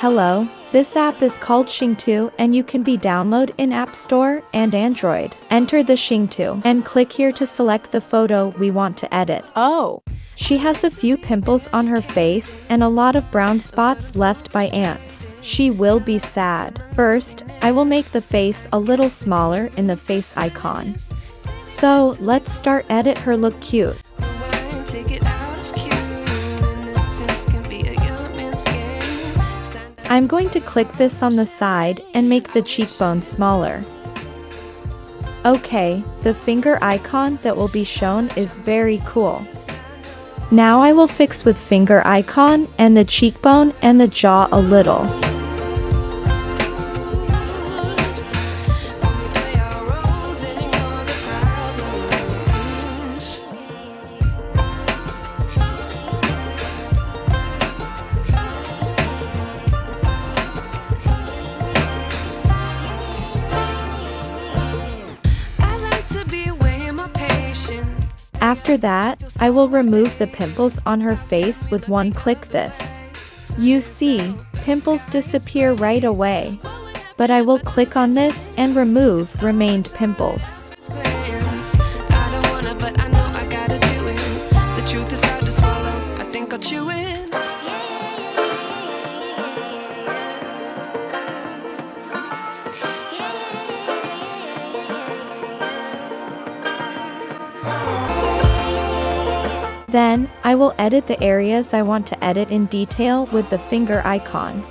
Hello, this app is called Xingtu and you can be downloaded in App Store and Android. Enter the Xingtu and click here to select the photo we want to edit. Oh, She has a few pimples on her face and a lot of brown spots left by ants. She will be sad. First, I will make the face a little smaller in the face icon. So, let's start edit her look cute. I'm going to click this on the side and make the cheekbone smaller. Okay, the finger icon that will be shown is very cool. Now I will fix with finger icon and the cheekbone and the jaw a little. After that, I will remove the pimples on her face with one click this. You see, pimples disappear right away. But I will click on this and remove remained pimples. Then, I will edit the areas I want to edit in detail with the finger icon.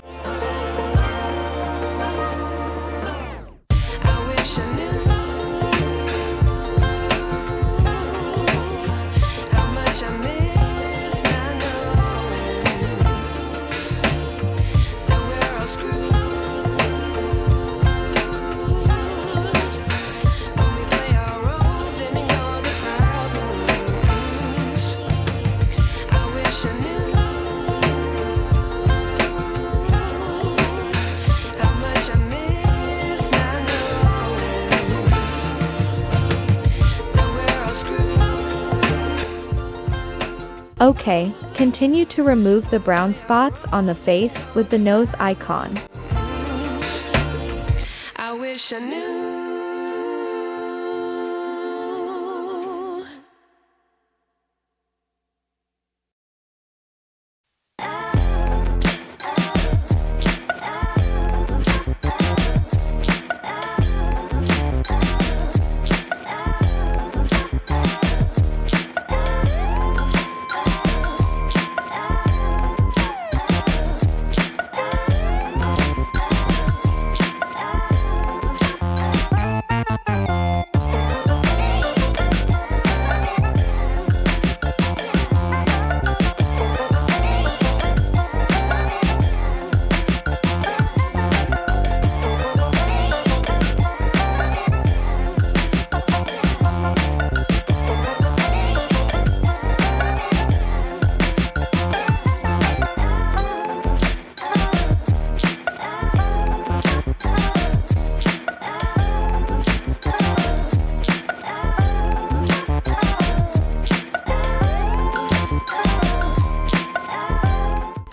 Okay, continue to remove the brown spots on the face with the nose icon. I wish I knew.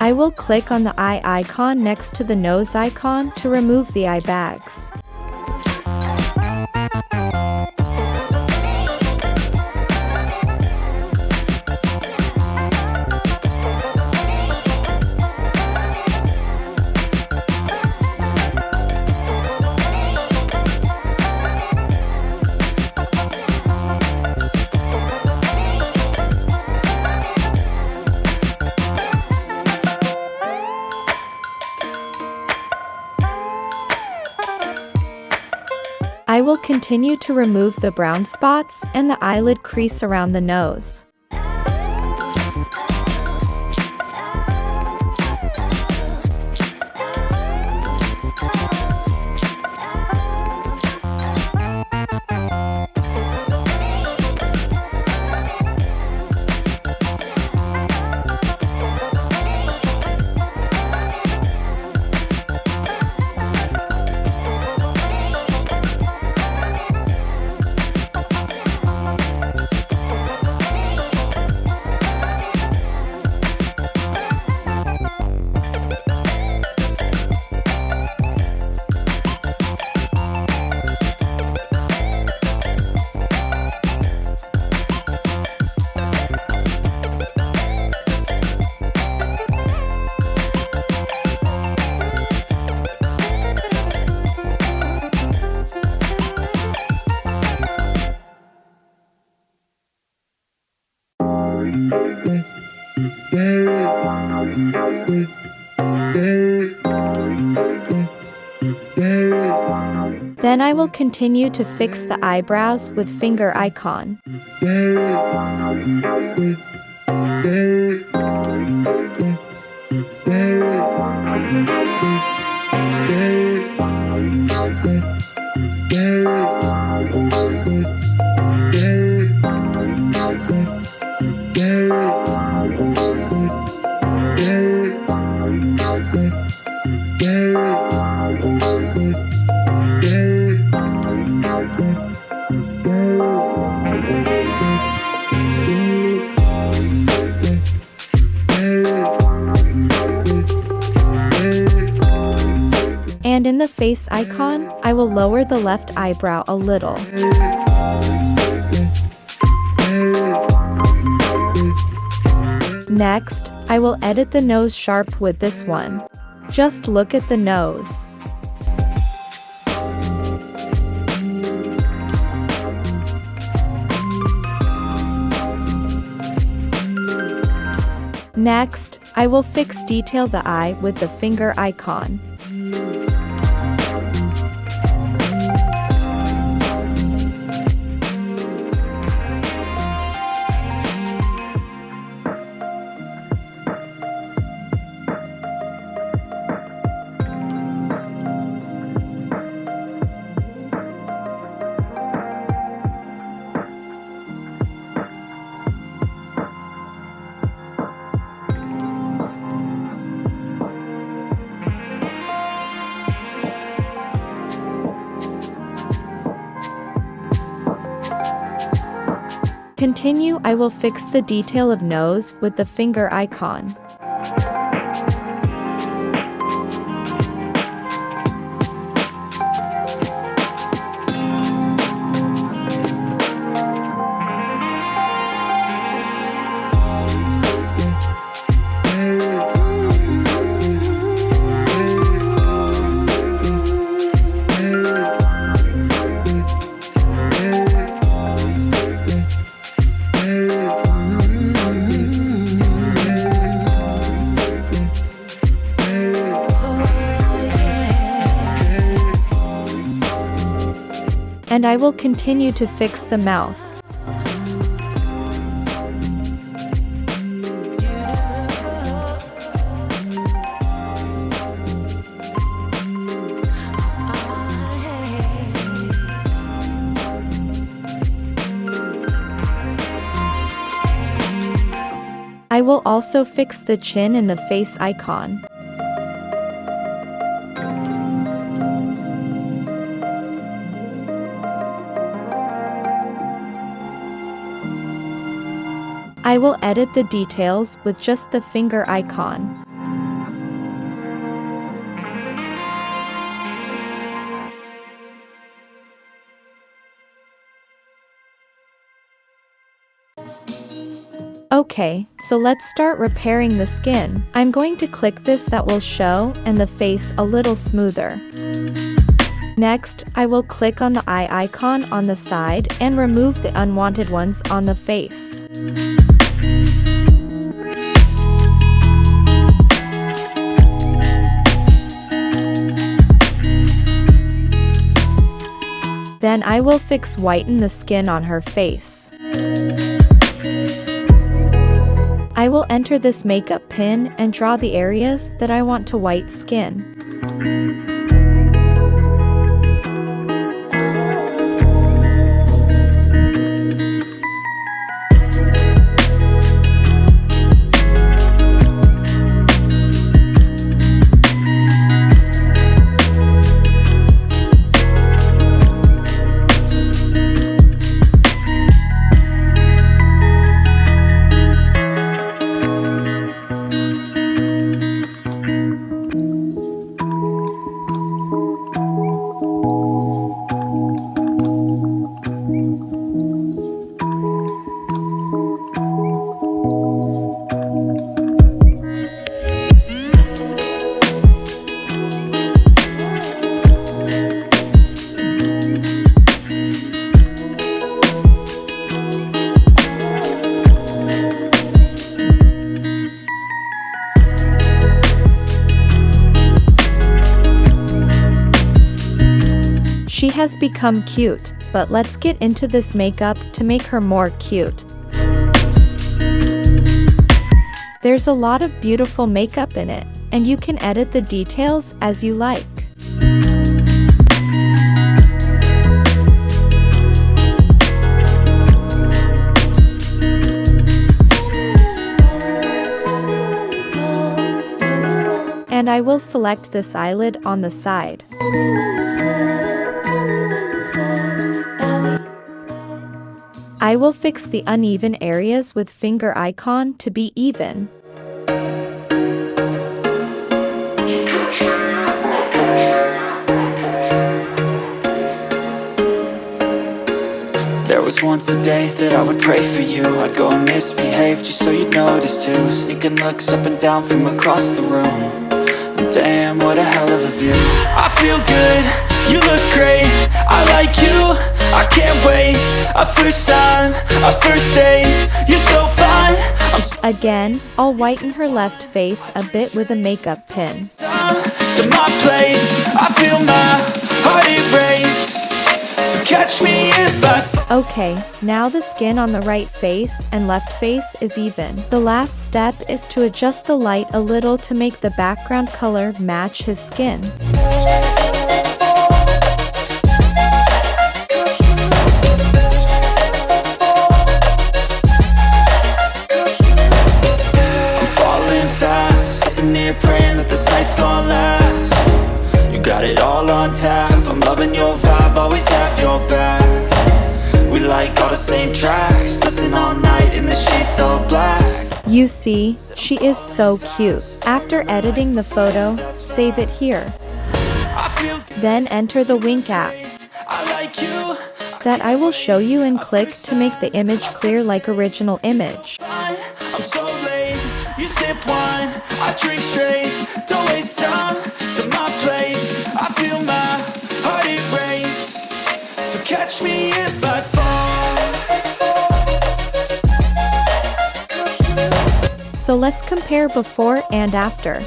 I will click on the eye icon next to the nose icon to remove the eye bags. I will continue to remove the brown spots and the eyelid crease around the nose. Then I will continue to fix the eyebrows with finger icon. And in the face icon, I will lower the left eyebrow a little. Next, I will edit the nose sharp with this one. Just look at the nose. Next, I will detail the eye with the finger icon. Continue, I will fix the detail of nose with the finger icon. And I will continue to fix the mouth. I will also fix the chin in the face icon. I will edit the details with just the finger icon. Okay, so let's start repairing the skin. I'm going to click this that will show and the face a little smoother. Next, I will click on the eye icon on the side and remove the unwanted ones on the face. Then I will whiten the skin on her face. I will enter this makeup pin and draw the areas that I want to white skin. has become cute, but let's get into this makeup to make her more cute. There's a lot of beautiful makeup in it, and you can edit the details as you like. And I will select this eyelid on the side. I will fix the uneven areas with finger icon to be even. There was once a day that I would pray for you. I'd go and misbehave just so you'd notice too. Sneaking looks up and down from across the room. Damn, what a hell of a view. I feel good, you look great. I like you, I can't wait. A first time, a first date. You're so fine. Again, I'll whiten her left face a bit with a makeup pin. To my place, I feel my heart erase. So catch me if I fall. Okay, now the skin on the right face and left face is even. The last step is to adjust the light a little to make the background color match his skin. I'm falling fast, sitting here praying that this night's gonna last. You got it all on tap, I'm loving your vibe, always have your back. We like all the same tracks, listen all night in the sheets all black. You see, she is so cute. After editing the photo, save it here. Then enter the Wink app that I will show you and click to make the image clear like original image. I'm so late, you sip wine, I drink straight. Don't waste time to my place, I feel my heart erase. So catch me if I fall. So let's compare before and after.